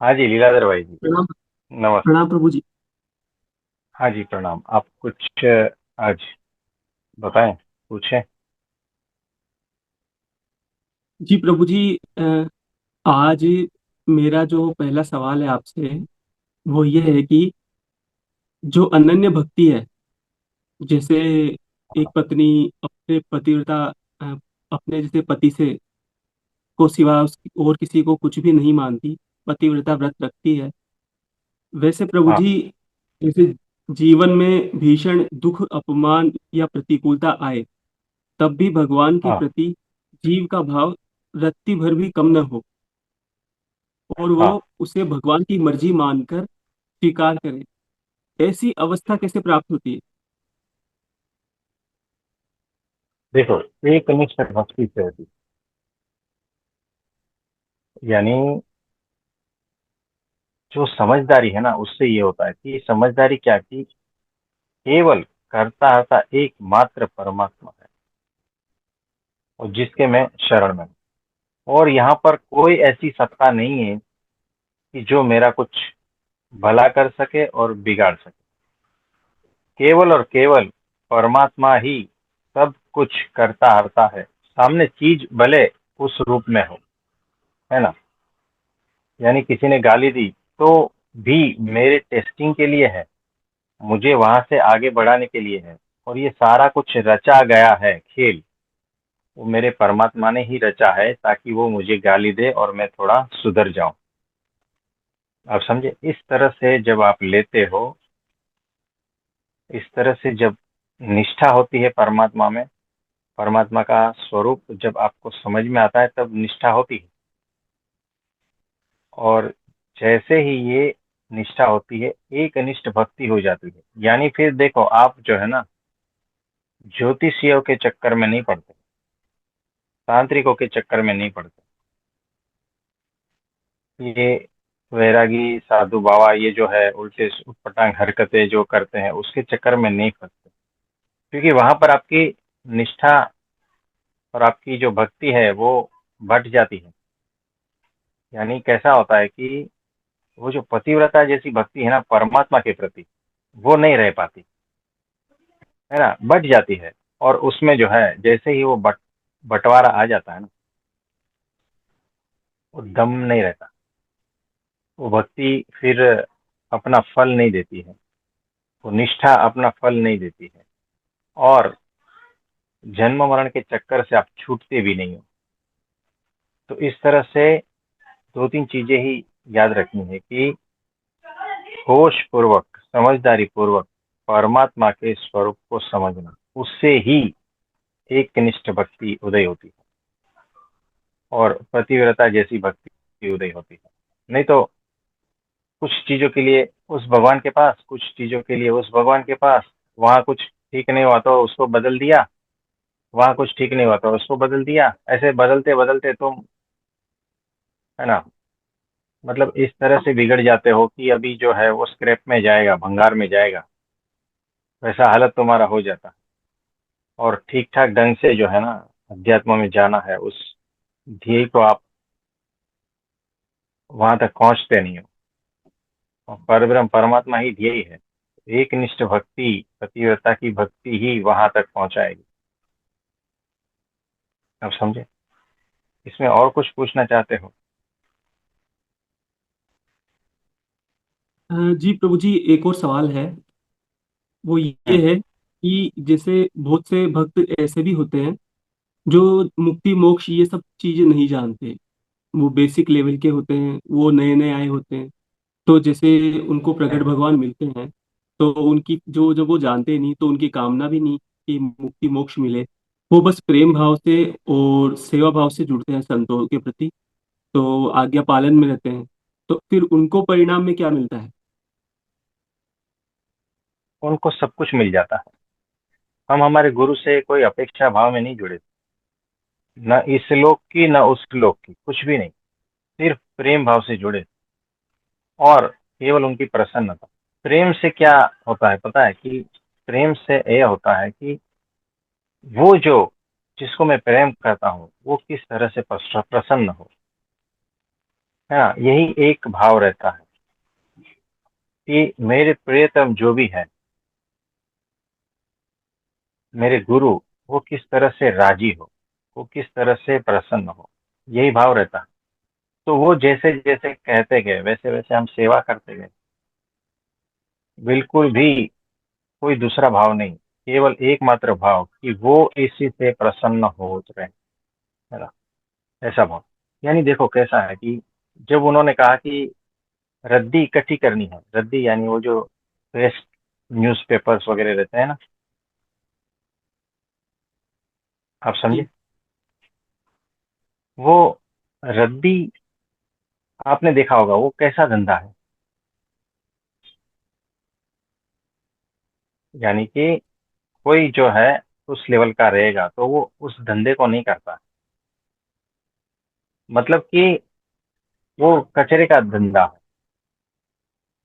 हाँ जी, लीलाधर भाई जी। प्रणाम। नमस्ते। प्रणाम प्रभु जी। हाँ जी, प्रणाम। आप कुछ आज बताएं, पूछें। जी प्रभु जी, आज मेरा जो पहला सवाल है आपसे वो ये है कि जो अनन्य भक्ति है, जैसे एक पत्नी अपने पतिव्रता अ, अपने जैसे पति से को सिवा और किसी को कुछ भी नहीं मानती, पतिव्रता व्रत रखती है। वैसे प्रभु हाँ जी, जैसे जीवन में भीषण दुख, अपमान या प्रतिकूलता आए, तब भी भगवान के हाँ प्रति जीव का भाव रत्ती भर भी कम न हो और वो हाँ। उसे भगवान की मर्जी मानकर स्वीकार करे। ऐसी अवस्था कैसे प्राप्त होती है? देखो, एक निष्ठ भक्ति से होती है। यानी जो समझदारी है ना, उससे ये होता है कि समझदारी क्या, कि केवल करता हरता एकमात्र परमात्मा है, और जिसके मैं शरण में हूँ। और यहाँ पर कोई ऐसी सत्ता नहीं है कि जो मेरा कुछ भला कर सके और बिगाड़ सके। केवल और केवल परमात्मा ही सब कुछ करता हरता है, सामने चीज भले उस रूप में हो, है ना। यानी किसी ने गाली दी तो भी मेरे टेस्टिंग के लिए है, मुझे वहां से आगे बढ़ाने के लिए है। और ये सारा कुछ रचा गया है खेल, वो मेरे परमात्मा ने ही रचा है, ताकि वो मुझे गाली दे और मैं थोड़ा सुधर जाऊं। आप समझे, इस तरह से जब आप लेते हो, इस तरह से जब निष्ठा होती है परमात्मा में, परमात्मा का स्वरूप जब आपको समझ में आता है, तब निष्ठा होती है। और जैसे ही ये निष्ठा होती है, एक निष्ठ भक्ति हो जाती है। यानी फिर देखो, आप जो है ना, ज्योतिषियों के चक्कर में नहीं पड़ते, तांत्रिकों के चक्कर में नहीं पड़ते। ये वैरागी साधु बाबा, ये जो है उल्टे उटपटांग हरकतें जो करते हैं, उसके चक्कर में नहीं फंसते। क्योंकि वहां पर आपकी निष्ठा और आपकी जो भक्ति है वो बढ़ जाती है। यानी कैसा होता है कि वो जो पतिव्रता जैसी भक्ति है ना परमात्मा के प्रति, वो नहीं रह पाती, है ना, बट जाती है। और उसमें जो है, जैसे ही वो बंटवारा आ जाता है ना, वो दम नहीं रहता। वो भक्ति फिर अपना फल नहीं देती है, वो निष्ठा अपना फल नहीं देती है। और जन्म मरण के चक्कर से आप छूटते भी नहीं हो। तो इस तरह से दो तीन चीजें ही याद रखनी है कि होश पूर्वक, समझदारी पूर्वक परमात्मा के स्वरूप को समझना, उससे ही एक निष्ठ भक्ति उदय होती है, और पतिव्रता जैसी भक्ति उदय होती है। नहीं तो कुछ चीजों के लिए उस भगवान के पास, कुछ चीजों के लिए उस भगवान के पास, वहां कुछ ठीक नहीं हुआ तो उसको बदल दिया, वहां कुछ ठीक नहीं हुआ तो उसको बदल दिया, ऐसे बदलते बदलते तुम, है ना, मतलब इस तरह से बिगड़ जाते हो कि अभी जो है वो स्क्रैप में जाएगा, भंगार में जाएगा। वैसा हालत तुम्हारा हो जाता है। और ठीक ठाक ढंग से जो है ना, अध्यात्म में जाना है, उस ध्येय को आप वहां तक पहुंचते नहीं हो। और परब्रह्म परमात्मा ही ध्येय है। एक निष्ठ भक्ति, पतिव्रता की भक्ति ही वहां तक पहुंचाएगी। आप समझे। इसमें और कुछ पूछना चाहते हो? जी प्रभु जी, एक और सवाल है। वो ये हम्म। है कि जैसे बहुत से भक्त ऐसे भी होते हैं जो मुक्ति मोक्ष ये सब चीजें नहीं जानते। वो बेसिक लेवल के होते हैं, वो नए नए आए होते हैं। तो जैसे उनको प्रगट भगवान मिलते हैं, तो उनकी जो जब वो जानते नहीं, तो उनकी कामना भी नहीं कि मुक्ति मोक्ष मिले। वो बस प्रेम भाव से और सेवा भाव से जुड़ते हैं संतों के प्रति, तो आज्ञा पालन में रहते हैं। तो फिर उनको परिणाम में क्या मिलता है? उनको सब कुछ मिल जाता है। हम हमारे गुरु से कोई अपेक्षा भाव में नहीं जुड़े, न इस लोक की न उस लोक की, कुछ भी नहीं। सिर्फ प्रेम भाव से जुड़े, और केवल उनकी प्रसन्नता। प्रेम से क्या होता है पता है? कि प्रेम से यह होता है कि वो जो, जिसको मैं प्रेम करता हूँ, वो किस तरह से प्रसन्न हो। है ना। यही एक भाव रहता है कि मेरे प्रियतम जो भी है, मेरे गुरु, वो किस तरह से राजी हो, वो किस तरह से प्रसन्न हो, यही भाव रहता है। तो वो जैसे जैसे कहते गए वैसे वैसे हम सेवा करते गए। बिल्कुल भी कोई दूसरा भाव नहीं, केवल एकमात्र भाव कि वो इसी से प्रसन्न हो रहे हैं, है ना। ऐसा भाव। यानी देखो कैसा है कि जब उन्होंने कहा कि रद्दी इकट्ठी करनी है, रद्दी यानी वो जो वेस्ट न्यूज़पेपर्स वगैरह रहते हैं ना, आप समझे। जी। वो रद्दी, आपने देखा होगा वो कैसा धंधा है। यानी कि कोई जो है उस लेवल का रहेगा तो वो उस धंधे को नहीं करता। मतलब कि वो कचरे का धंधा है।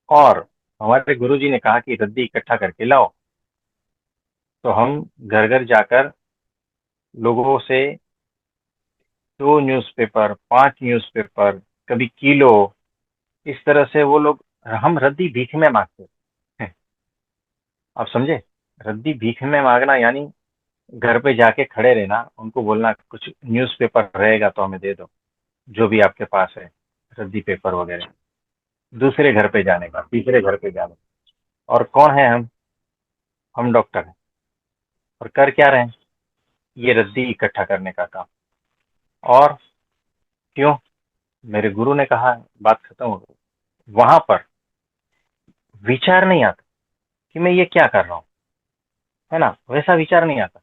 और हमारे गुरुजी ने कहा कि रद्दी इकट्ठा करके लाओ। तो हम घर घर जाकर लोगों से 2 न्यूज़पेपर, 5 न्यूज़पेपर, कभी किलो, इस तरह से वो लोग, हम रद्दी भीख में मांगते हैं। आप समझे। रद्दी भीख में मांगना यानी घर पे जाके खड़े रहना, उनको बोलना कुछ न्यूज़पेपर रहेगा तो हमें दे दो, जो भी आपके पास है, रद्दी पेपर वगैरह। दूसरे घर पे जाने का, तीसरे घर पे जाने का। और कौन है हम डॉक्टर हैं। और कर क्या रहे हैं, ये रद्दी इकट्ठा करने का काम। और क्यों, मेरे गुरु ने कहा है, बात खत्म हो गई। वहां पर विचार नहीं आता कि मैं ये क्या कर रहा हूँ, है ना, वैसा विचार नहीं आता।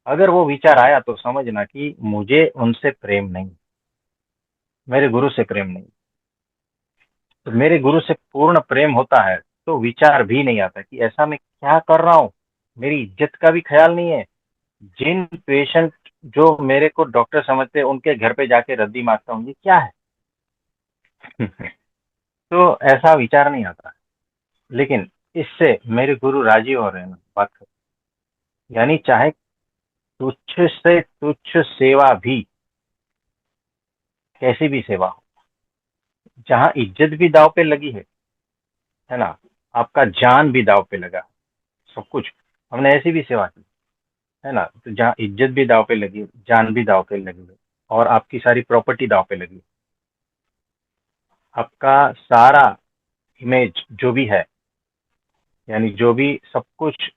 अगर वो विचार आया तो समझना कि मुझे उनसे प्रेम नहीं, मेरे गुरु से प्रेम नहीं। तो मेरे गुरु से पूर्ण प्रेम होता है तो विचार भी नहीं आता कि ऐसा मैं क्या कर रहा हूँ। मेरी इज्जत का भी ख्याल नहीं है। जिन पेशेंट जो मेरे को डॉक्टर समझते हैं उनके घर पे जाके रद्दी मांगता हूँ, ये क्या है। तो ऐसा विचार नहीं आता। लेकिन इससे मेरे गुरु राजी हो रहे हैं ना, बात कर। यानी चाहे तुच्छ से तुच्छ सेवा भी, कैसी भी सेवा हो, जहां इज्जत भी दाव पे लगी है ना, आपका जान भी दाव पे लगा, सब कुछ, हमने ऐसी भी सेवा की, है ना। तो जहाँ इज्जत भी दाव पे लगी, जान भी दाव पे लगी है, और आपकी सारी प्रॉपर्टी दाव पे लगी, आपका सारा इमेज जो भी है, यानी जो भी सब कुछ,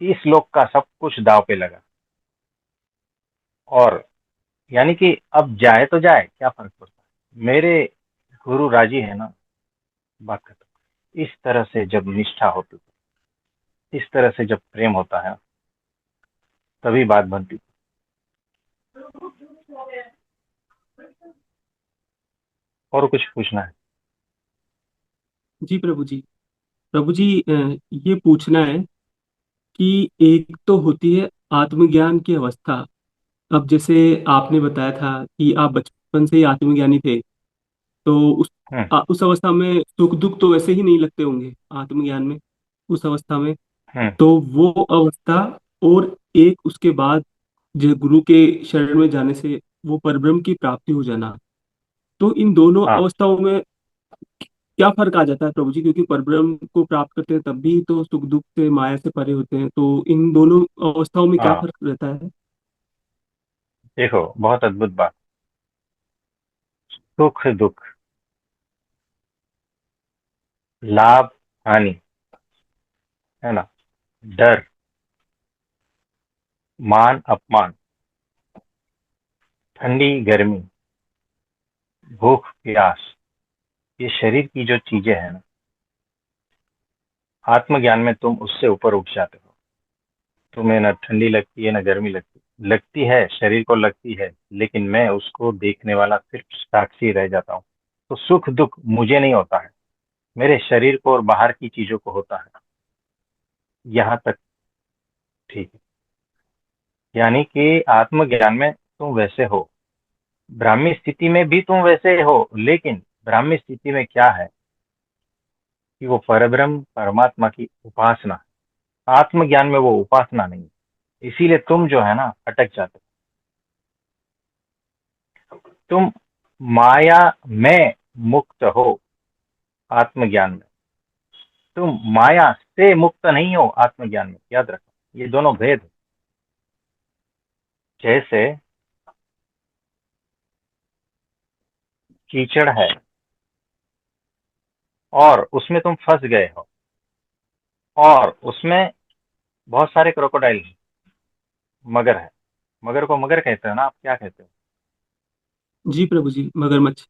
इस लोक का सब कुछ दाव पे लगा। और यानी कि अब जाए तो जाए, क्या फर्क पड़ता है, मेरे गुरु राजी है ना, बात खत्म। इस तरह से जब निष्ठा होती है, इस तरह से जब प्रेम होता है, तभी बात बनती है। और कुछ पूछना है। जी प्रभु जी। प्रभु जी, ये पूछना है कि एक तो होती है आत्मज्ञान की अवस्था। अब जैसे आपने बताया था कि आप बचपन से ही आत्मज्ञानी थे, तो हम्म। उस अवस्था में सुख दुख तो वैसे ही नहीं लगते होंगे आत्मज्ञान में, उस अवस्था में। हम्म। तो वो अवस्था, और एक उसके बाद जो गुरु के शरण में जाने से वो परब्रह्म की प्राप्ति हो जाना, तो इन दोनों हाँ। अवस्थाओं में क्या फर्क आ जाता है प्रभु जी? क्योंकि परब्रह्म को प्राप्त करते हैं तब भी तो सुख दुख से माया से परे होते हैं, तो इन दोनों अवस्थाओं में क्या हाँ, फर्क रहता है? देखो बहुत अद्भुत बात। सुख दुख, लाभ हानि, है ना, डर, मान अपमान, ठंडी गर्मी, भूख प्यास, ये शरीर की जो चीजें हैं ना, आत्मज्ञान में तुम उससे ऊपर उठ जाते हो। तुम्हें ना ठंडी लगती है ना गर्मी लगती, लगती है शरीर को लगती है, लेकिन मैं उसको देखने वाला सिर्फ साक्षी रह जाता हूँ। तो सुख दुख मुझे नहीं होता है, मेरे शरीर को और बाहर की चीजों को होता है। यहाँ तक ठीक है। यानी कि आत्मज्ञान में तुम वैसे हो, ब्राह्मी स्थिति में भी तुम वैसे हो, लेकिन ब्राह्मी स्थिति में क्या है कि वो परब्रह्म परमात्मा की उपासना है। आत्मज्ञान में वो उपासना नहीं है। इसीलिए तुम जो है ना अटक जाते हो। तुम माया में मुक्त हो आत्मज्ञान में, तुम माया से मुक्त नहीं हो आत्मज्ञान में। याद रखो, ये दोनों भेद है। जैसे कीचड़ है और उसमें तुम फंस गए हो, और उसमें बहुत सारे क्रोकोडाइल हैं, मगर है। मगर को मगर कहते हो ना, आप क्या कहते हो? जी प्रभु जी, मगरमच्छ।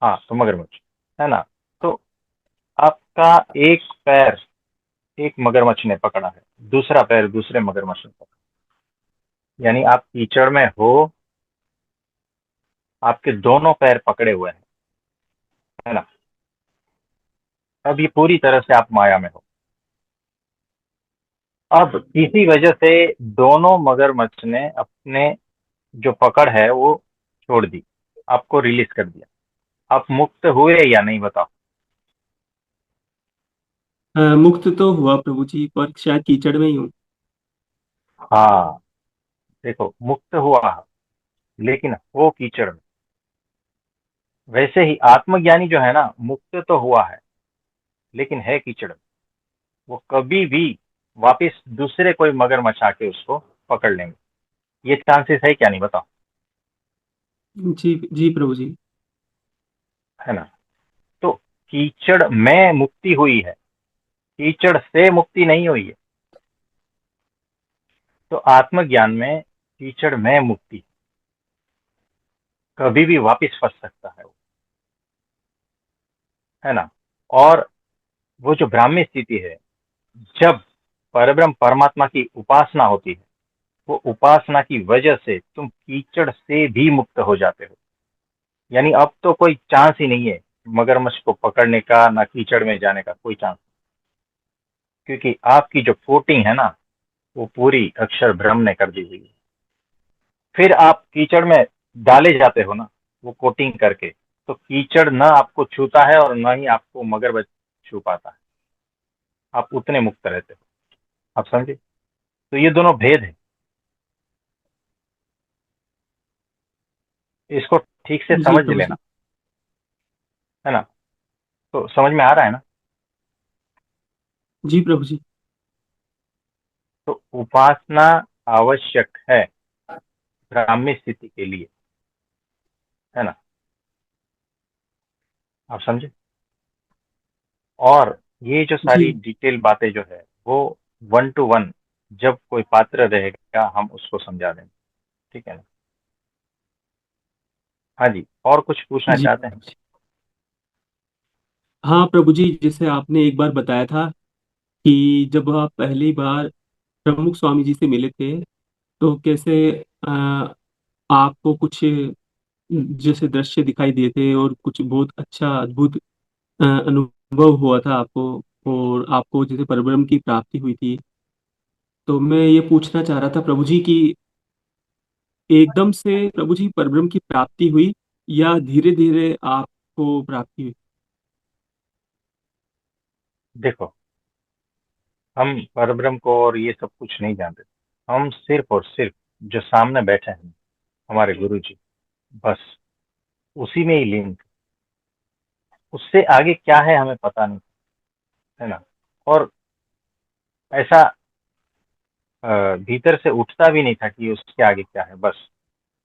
हाँ, तो मगरमच्छ है ना। तो आपका एक पैर एक मगरमच्छ ने पकड़ा है, दूसरा पैर दूसरे मगरमच्छ ने पकड़ा, यानी आप कीचड़ में हो, आपके दोनों पैर पकड़े हुए हैं, है ना। अब ये पूरी तरह से आप माया में हो। अब किसी वजह से दोनों मगरमच्छ ने अपने जो पकड़ है वो छोड़ दी, आपको रिलीज कर दिया। आप मुक्त हुए या नहीं, बताओ? मुक्त तो हुआ प्रभु जी, पर शायद कीचड़ में ही हूँ। हाँ, देखो, मुक्त हुआ लेकिन हो कीचड़ में। वैसे ही आत्मज्ञानी जो है ना, मुक्त तो हुआ है लेकिन है कीचड़ में। वो कभी भी वापिस दूसरे कोई मगरमच्छ आके उसको पकड़ लेंगे। ये चांसेस है क्या, नहीं, बताओ? जी जी प्रभु जी। है ना। तो कीचड़ में मुक्ति हुई है, कीचड़ से मुक्ति नहीं हुई है। तो आत्मज्ञान में कीचड़ में मुक्ति, कभी भी वापिस फंस सकता है वो, है ना। और वो जो ब्राह्मी स्थिति है, जब परब्रह्म परमात्मा की उपासना होती है, वो उपासना की वजह से तुम कीचड़ से भी मुक्त हो जाते हो। यानी अब तो कोई चांस ही नहीं है मगरमच्छ को पकड़ने का, ना कीचड़ में जाने का कोई चांस, क्योंकि आपकी जो कोटिंग है ना, वो पूरी अक्षर ब्रह्म ने कर दी हुई है। फिर आप कीचड़ में डाले जाते हो ना, वो कोटिंग करके, तो कीचड़ न आपको छूता है और न ही आपको मगरमच्छ छू पाता है। आप उतने मुक्त रहते हो। आप समझे? तो ये दोनों भेद है, इसको ठीक से जी समझ प्रभु लेना, जी। है ना। तो समझ में आ रहा है ना। जी प्रभु जी। तो उपासना आवश्यक है ब्राह्मी स्थिति के लिए, है ना। आप समझे? और ये जो सारी जी डिटेल बातें जो है वो 1 to 1 जब कोई पात्र रहेगा हम उसको समझा देंगे, ठीक है ना। हाँ जी, और कुछ पूछना जी चाहते प्रभु हैं? जी। हाँ प्रभु जी, जैसे आपने एक बार बताया था कि जब आप पहली बार प्रमुख स्वामी जी से मिले थे, तो कैसे अ, आपको कुछ जैसे दृश्य दिखाई दिए थे और कुछ बहुत अच्छा अद्भुत अनुभव हुआ था आपको, और आपको जैसे परब्रह्म की प्राप्ति हुई थी। तो मैं ये पूछना चाह रहा था प्रभु जी कि एकदम से प्रभु जी परब्रह्म की प्राप्ति हुई, या धीरे धीरे आपको प्राप्ति हुई? देखो, हम परब्रह्म को और ये सब कुछ नहीं जानते। हम सिर्फ और सिर्फ जो सामने बैठे हैं, हमारे गुरु जी, बस उसी में ही लिंक। उससे आगे क्या है हमें पता नहीं, है ना। और ऐसा भीतर से उठता भी नहीं था कि उसके आगे क्या है, बस।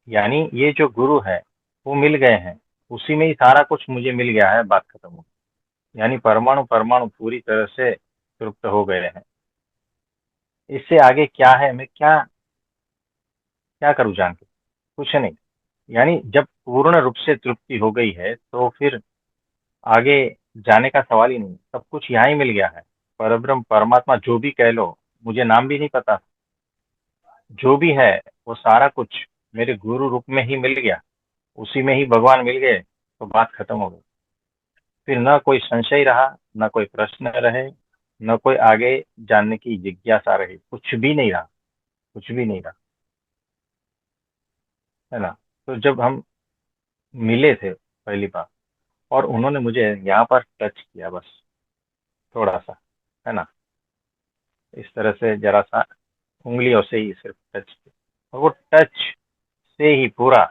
यानी ये जो गुरु है वो मिल गए हैं, उसी में ही सारा कुछ मुझे मिल गया है, बात खत्म हो गई। यानी परमाणु परमाणु पूरी तरह से तृप्त हो गए हैं। इससे आगे क्या है, मैं क्या क्या करूं जान के? कुछ नहीं। यानी जब पूर्ण रूप से तृप्ति हो गई है तो फिर आगे जाने का सवाल ही नहीं, सब कुछ यहाँ ही मिल गया है। परब्रह्म परमात्मा जो भी कह लो, मुझे नाम भी नहीं पता, जो भी है वो सारा कुछ मेरे गुरु रूप में ही मिल गया, उसी में ही भगवान मिल गए, तो बात खत्म हो गई। फिर न कोई संशय रहा, न कोई प्रश्न रहे, न कोई आगे जानने की जिज्ञासा रही, कुछ भी नहीं रहा, कुछ भी नहीं रहा, है ना। तो जब हम मिले थे पहली बार, और उन्होंने मुझे यहाँ पर टच किया, बस थोड़ा सा, है ना, इस तरह से जरा सा उंगलियों से ही सिर्फ टच किया, और वो टच से ही पूरा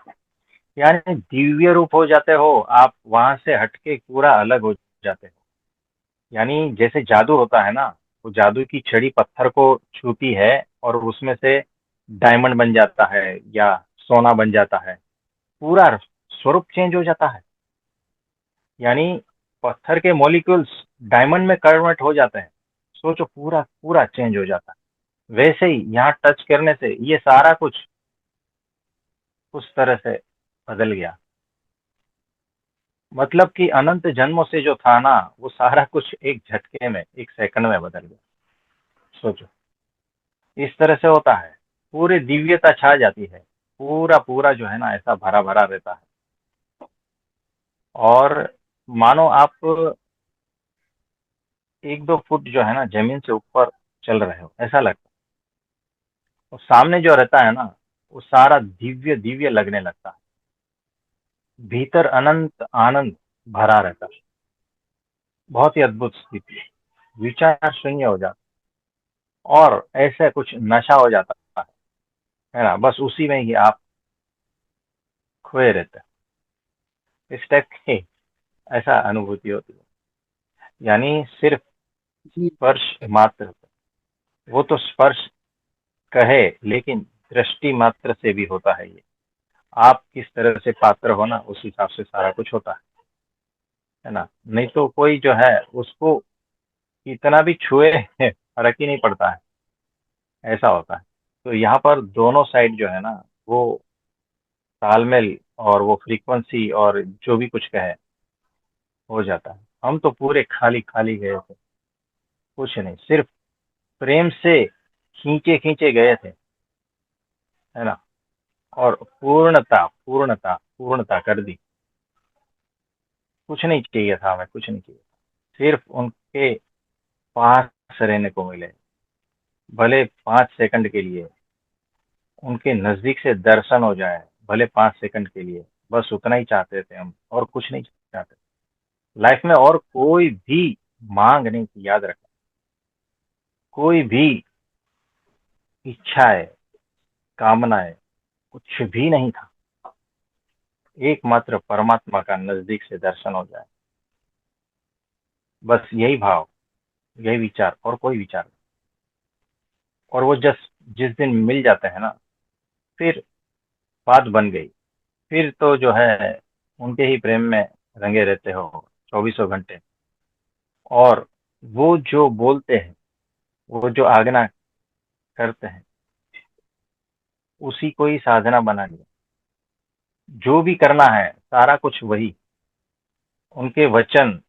यानी दिव्य रूप हो जाते हो आप, वहां से हटके पूरा अलग हो जाते हो। यानी जैसे जादू होता है ना, वो जादू की छड़ी पत्थर को छूती है और उसमें से डायमंड बन जाता है या सोना बन जाता है, पूरा स्वरूप चेंज हो जाता है। यानी पत्थर के मॉलिक्यूल्स डायमंड में कन्वर्ट हो जाते हैं। सोचो, पूरा पूरा चेंज हो जाता है। वैसे ही यहाँ टच करने से ये सारा कुछ उस तरह से बदल गया। मतलब कि अनंत जन्मों से जो था ना, वो सारा कुछ एक झटके में, एक सेकंड में बदल गया। सोचो, इस तरह से होता है। पूरी दिव्यता छा जाती है, पूरा पूरा जो है ना ऐसा भरा भरा रहता है। और मानो आप 1-2 फुट जो है ना जमीन से ऊपर चल रहे हो ऐसा लगता है। और सामने जो रहता है ना, वो सारा दिव्य दिव्य लगने लगता है। भीतर अनंत आनंद भरा रहता है। बहुत ही अद्भुत स्थिति है। विचार शून्य हो जाता है और ऐसे कुछ नशा हो जाता है ना, बस उसी में ही आप खोए रहते हैं। इस टाइप की ऐसा अनुभूति होती है। यानी सिर्फ जी। स्पर्श मात्र, वो तो स्पर्श कहे, लेकिन दृष्टि मात्र से भी होता है ये। आप किस तरह से पात्र हो ना, उस हिसाब से सारा कुछ होता है ना। नहीं तो कोई जो है उसको इतना भी छुए फर्क ही नहीं पड़ता है, ऐसा होता है। तो यहाँ पर दोनों साइड जो है ना, वो तालमेल और वो फ्रीक्वेंसी और जो भी कुछ कहे हो जाता है। हम तो पूरे खाली खाली गए थे, कुछ नहीं, सिर्फ प्रेम से खींचे खींचे गए थे, है ना। और पूर्णता पूर्णता पूर्णता कर दी। कुछ नहीं चाहिए था हमें, कुछ नहीं चाहिए। सिर्फ उनके पास रहने को मिले, भले 5 सेकंड के लिए। उनके नजदीक से दर्शन हो जाए, भले 5 सेकंड के लिए। बस उतना ही चाहते थे हम, और कुछ नहीं चाहते लाइफ में। और कोई भी मांग नहीं थी, याद रखना। कोई भी इच्छाएं, कामनाएं, कुछ भी नहीं था। एकमात्र परमात्मा का नजदीक से दर्शन हो जाए, बस यही भाव, यही विचार, और कोई विचार नहीं। और वो जिस दिन मिल जाते हैं ना, फिर बात बन गई। फिर तो जो है उनके ही प्रेम में रंगे रहते हो 24 घंटे। और वो जो बोलते हैं, वो जो आज्ञा करते हैं, उसी को ही साधना बना लिया। जो भी करना है सारा कुछ वही, उनके वचन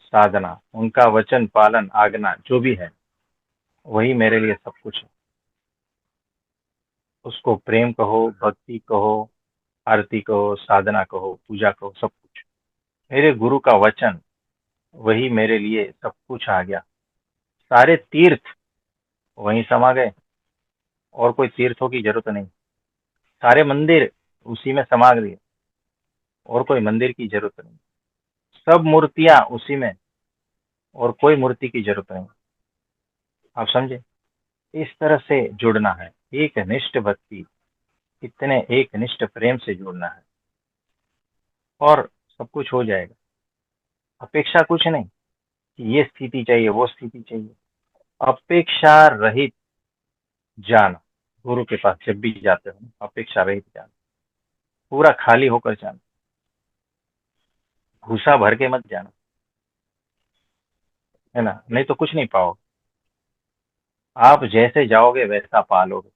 साधना, उनका वचन पालन, आज्ञा जो भी है, वही मेरे लिए सब कुछ है। उसको प्रेम कहो, भक्ति कहो, आरती कहो, साधना कहो, पूजा कहो, सब कुछ। मेरे गुरु का वचन, वही मेरे लिए सब कुछ आ गया। सारे तीर्थ वहीं समा गए, और कोई तीर्थों की जरूरत नहीं। सारे मंदिर उसी में समा गए, और कोई मंदिर की जरूरत नहीं। सब मूर्तियां उसी में, और कोई मूर्ति की जरूरत नहीं। आप समझे। इस तरह से जुड़ना है, एक निष्ठ भक्ति, इतने एक निष्ठ प्रेम से जुड़ना है, और सब कुछ हो जाएगा। अपेक्षा कुछ नहीं कि ये स्थिति चाहिए, वो स्थिति चाहिए। अपेक्षा रहित जाना, गुरु के पास जब भी जाते हो अपेक्षा रहित जाना, पूरा खाली होकर जाना, घुसा भर के मत जाना, है ना। नहीं तो कुछ नहीं पाओगे। आप जैसे जाओगे वैसा पालोगे।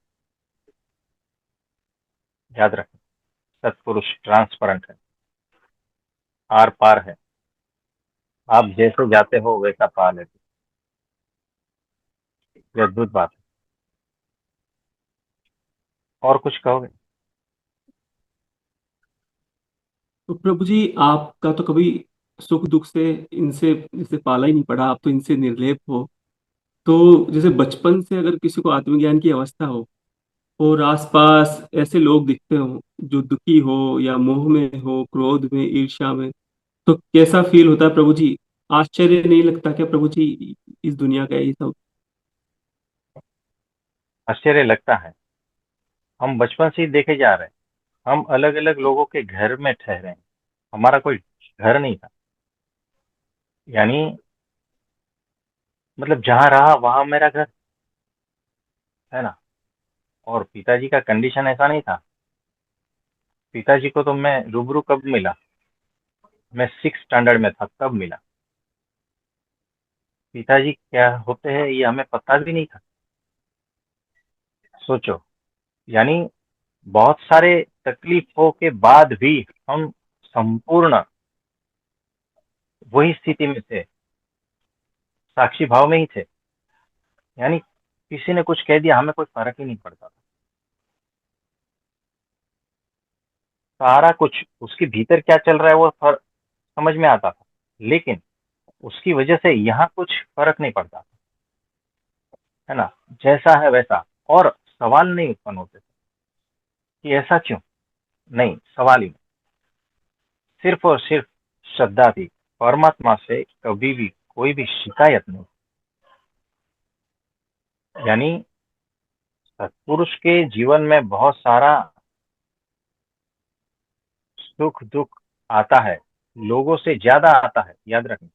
याद रखें, सत्पुरुष ट्रांसपेरेंट है, आर पार है। आप जैसे जाते हो वैसा पा लेते हो। ये अद्भुत बात है। और कुछ कहोगे। तो प्रभु जी, आपका तो कभी सुख दुख से इनसे जैसे पाला ही नहीं पड़ा, आप तो इनसे निर्लेप हो। तो जैसे बचपन से अगर किसी को आत्मज्ञान की अवस्था हो और आसपास ऐसे लोग दिखते हो जो दुखी हो या मोह में हो, क्रोध में, ईर्ष्या में, तो कैसा फील होता है प्रभु जी? आश्चर्य नहीं लगता क्या प्रभु जी, इस दुनिया का ये सब? आश्चर्य लगता है। हम बचपन से ही देखे जा रहे हैं हम अलग अलग लोगों के घर में ठहरे हैं, हमारा कोई घर नहीं था। यानी मतलब जहां रहा वहां मेरा घर, है ना। और पिताजी का कंडीशन ऐसा नहीं था। पिताजी को तो मैं रूबरू कब मिला, मैं 6 स्टैंडर्ड में था तब मिला। पिताजी क्या होते हैं ये हमें पता भी नहीं था। सोचो, यानी बहुत सारे तकलीफों के बाद भी हम संपूर्ण वही स्थिति में थे, साक्षी भाव में ही थे। यानी किसी ने कुछ कह दिया, हमें कोई फर्क ही नहीं पड़ता था। सारा कुछ उसके भीतर क्या चल रहा है वो समझ में आता था, लेकिन उसकी वजह से यहाँ कुछ फर्क नहीं पड़ता, है ना। जैसा है वैसा। और सवाल नहीं उत्पन्न होते थे कि ऐसा क्यों, नहीं, सवाल ही नहीं। सिर्फ और सिर्फ श्रद्धा थी, परमात्मा से कभी भी कोई भी शिकायत नहीं। यानी सत्पुरुष के जीवन में बहुत सारा सुख दुख आता है, लोगों से ज्यादा आता है, याद रखना।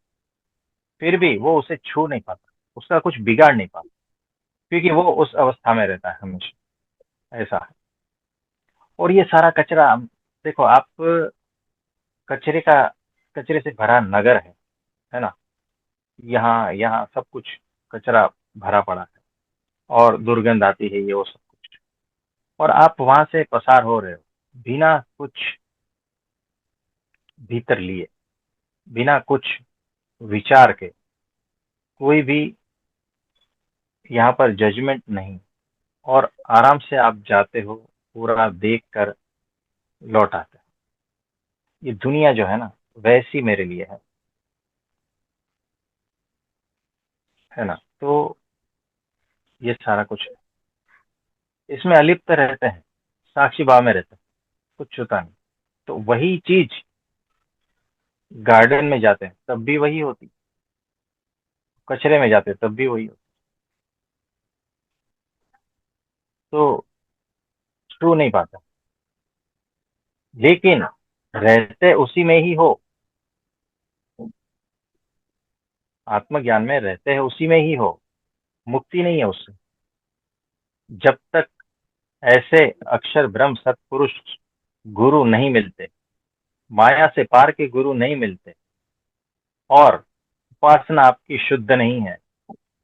फिर भी वो उसे छू नहीं पाता, उसका कुछ बिगाड़ नहीं पाता, क्योंकि वो उस अवस्था में रहता है हमेशा। ऐसा है। और ये सारा कचरा, देखो आप, कचरे का कचरे से भरा नगर है ना। यहाँ यहाँ सब कुछ कचरा भरा पड़ा है, और दुर्गंध आती है, ये वो सब कुछ। और आप वहां से पसार हो रहे हो बिना कुछ भीतर लिए, बिना कुछ विचार के। कोई भी यहाँ पर जजमेंट नहीं, और आराम से आप जाते हो, पूरा देख कर लौट आते हो। ये दुनिया जो है ना, वैसी मेरे लिए है ना। तो ये सारा कुछ है, इसमें अलिप्त रहते हैं, साक्षी भाव में रहते हैं, कुछ छूता नहीं। तो वही चीज गार्डन में जाते हैं तब भी वही होती, कचरे में जाते हैं तब भी वही होती। तो छू नहीं पाता, लेकिन रहते उसी में ही हो। आत्मज्ञान में रहते हैं उसी में ही हो, मुक्ति नहीं है उससे। जब तक ऐसे अक्षर ब्रह्म सत्पुरुष गुरु नहीं मिलते, माया से पार के गुरु नहीं मिलते, और उपासना आपकी शुद्ध नहीं है,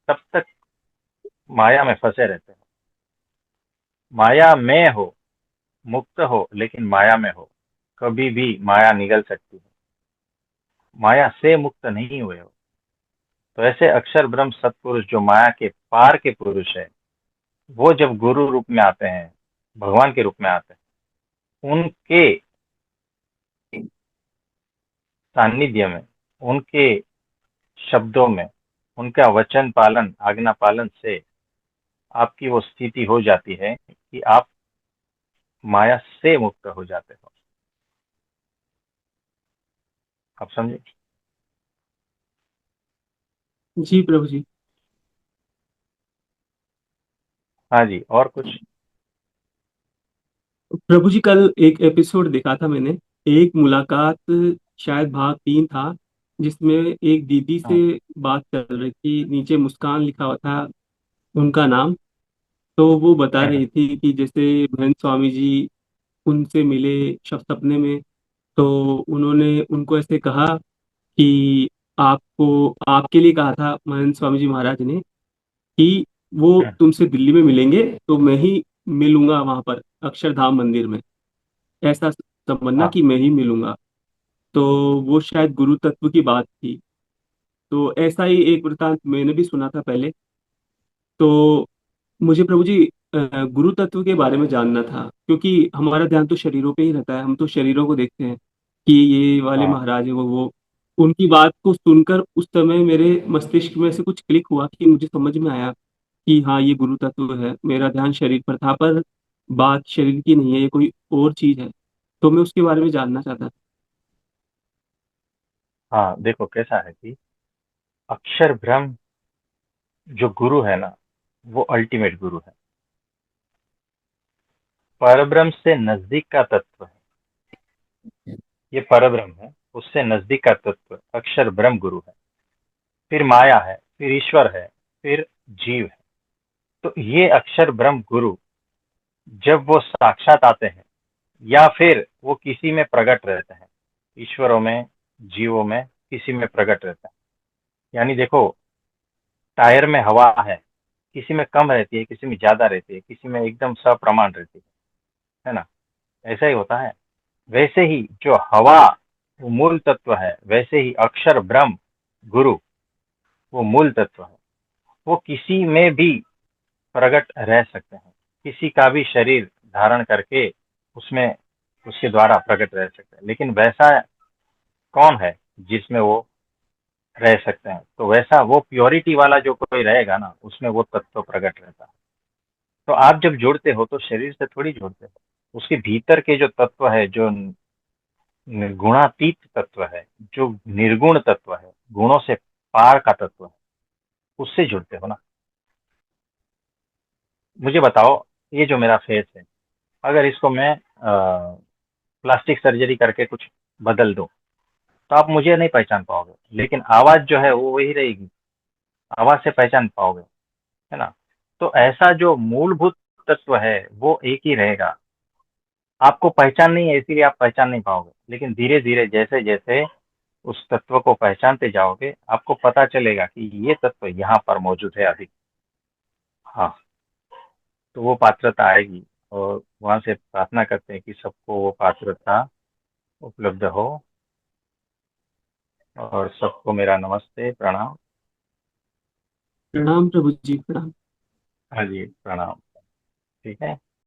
तब तक माया में फंसे रहते हो। माया में हो, मुक्त हो, लेकिन माया में हो, कभी भी माया निगल सकती है। माया से मुक्त नहीं हुए हो। तो ऐसे अक्षर ब्रह्म सत्पुरुष जो माया के पार के पुरुष है, वो जब गुरु रूप में आते हैं, भगवान के रूप में आते हैं, उनके सानिध्य में, उनके शब्दों में, उनका वचन पालन, आज्ञा पालन से आपकी वो स्थिति हो जाती है कि आप माया से मुक्त हो जाते हो। आप समझे। जी प्रभु जी। हाँ जी, और कुछ। प्रभु जी कल एक एपिसोड देखा था मैंने, एक मुलाकात, शायद भाग 3 था, जिसमें एक दीदी से हाँ, बात चल रही थी, नीचे मुस्कान लिखा हुआ था उनका नाम। तो वो बता हाँ, रही थी कि जैसे महंत स्वामी जी उनसे मिले सपने में, तो उन्होंने उनको ऐसे कहा कि आपको, आपके लिए कहा था महंत स्वामी जी महाराज ने कि वो हाँ, तुमसे दिल्ली में मिलेंगे, तो मैं ही मिलूंगा वहां पर अक्षरधाम मंदिर में, ऐसा तमन्ना हाँ, कि मैं ही मिलूंगा। तो वो शायद गुरु तत्व की बात थी। तो ऐसा ही एक वृतांत मैंने भी सुना था पहले। तो मुझे प्रभु जी गुरु तत्व के बारे में जानना था, क्योंकि हमारा ध्यान तो शरीरों पे ही रहता है, हम तो शरीरों को देखते हैं कि ये वाले हाँ, महाराज है, वो उनकी बात को सुनकर उस समय मेरे मस्तिष्क में से कुछ क्लिक हुआ कि मुझे समझ में आया कि हाँ ये गुरु तत्व है। मेरा ध्यान शरीर पर था, पर बात शरीर की नहीं है, ये कोई और चीज है। तो मैं उसके बारे में जानना चाहता था। हाँ। देखो कैसा है कि अक्षर ब्रह्म जो गुरु है ना, वो अल्टीमेट गुरु है। परब्रह्म से नजदीक का तत्व है। ये परब्रह्म है, उससे नजदीक का तत्व अक्षर ब्रह्म गुरु है। फिर माया है, फिर ईश्वर है, फिर जीव है। तो ये अक्षर ब्रह्म गुरु जब वो साक्षात आते हैं या फिर वो किसी में प्रकट रहते हैं, ईश्वरों में, जीवों में, किसी में प्रकट रहते हैं। यानी देखो, टायर में हवा है, किसी में कम रहती है, किसी में ज्यादा रहती है, किसी में एकदम सप्रमाण रहती है ना। ऐसा ही होता है। वैसे ही जो हवा वो मूल तत्व है, वैसे ही अक्षर ब्रह्म गुरु वो मूल तत्व है। वो किसी में भी प्रकट रह सकते हैं, किसी का भी शरीर धारण करके उसमें उसके द्वारा प्रकट रह सकते हैं। लेकिन वैसा कौन है जिसमें वो रह सकते हैं? तो वैसा वो प्योरिटी वाला जो कोई रहेगा ना, उसमें वो तत्व प्रकट रहता है। तो आप जब जुड़ते हो तो शरीर से थोड़ी जुड़ते हो, उसके भीतर के जो तत्व है, जो गुणातीत तत्व है, जो निर्गुण तत्व है, गुणों से पार का तत्व है, उससे जुड़ते हो ना। मुझे बताओ, ये जो मेरा फेस है, अगर इसको मैं प्लास्टिक सर्जरी करके कुछ बदल दूं, तो आप मुझे नहीं पहचान पाओगे, लेकिन आवाज जो है वो वही रहेगी, आवाज से पहचान पाओगे, है ना। तो ऐसा जो मूलभूत तत्व है वो एक ही रहेगा। आपको पहचान नहीं है, इसीलिए आप पहचान नहीं पाओगे, लेकिन धीरे धीरे जैसे जैसे उस तत्व को पहचानते जाओगे, आपको पता चलेगा कि ये तत्व यहाँ पर मौजूद है अभी। हाँ, तो वो पात्रता आएगी। और वहां से प्रार्थना करते हैं कि सबको वो पात्रता उपलब्ध हो। और सबको मेरा नमस्ते, प्रणाम। प्रणाम प्रभु जी, प्रणाम। हाँ जी, प्रणाम। ठीक है।